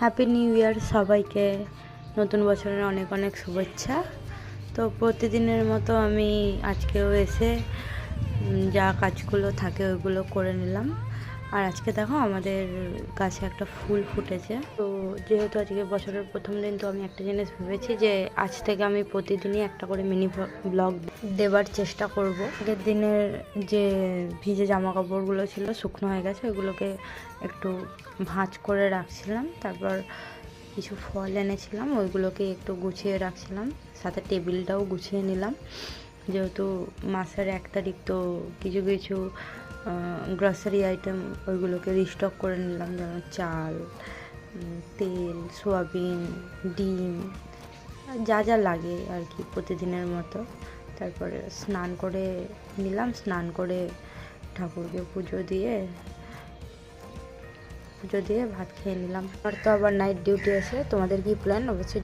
Happy new year সবাইকে, নতুন বছরের অনেক অনেক শুভেচ্ছা। তো প্রতিদিনের মতো আমি আজকেও এসে যা কাজগুলো থাকে ওইগুলো করে নিলাম। আর আজকে দেখো আমাদের গাছে একটা ফুল ফুটেছে। তো যেহেতু আজকে বছরের প্রথম দিন, তো আমি একটা জিনিস ভেবেছি যে আজ থেকে আমি প্রতিদিনই একটা করে মিনি ব্লগ দেবার চেষ্টা করব। আগের দিনের যে ভিজে জামা কাপড়গুলো ছিল শুকনো হয়ে গেছে, ওইগুলোকে একটু ভাঁজ করে রাখছিলাম। তারপর কিছু ফল এনেছিলাম, ওইগুলোকে একটু গুছিয়ে রাখছিলাম, সাথে টেবিলটাও গুছিয়ে নিলাম। যেহেতু মাসের 1 তারিখ, তো কিছু কিছু গ্রসারি আইটেম ওইগুলোকে রিস্টক করে নিলাম, যেমন চাল, তেল, সোয়াবিন, ডিম, যা যা লাগে আর কি প্রতিদিনের মতো। তারপরে স্নান করে নিলাম, স্নান করে ঠাকুরকে পুজো দিয়ে ভাত খেয়ে নিলাম। আর তো আবার নাইট ডিউটি আছে। তোমাদের কি প্ল্যান? অবশ্যই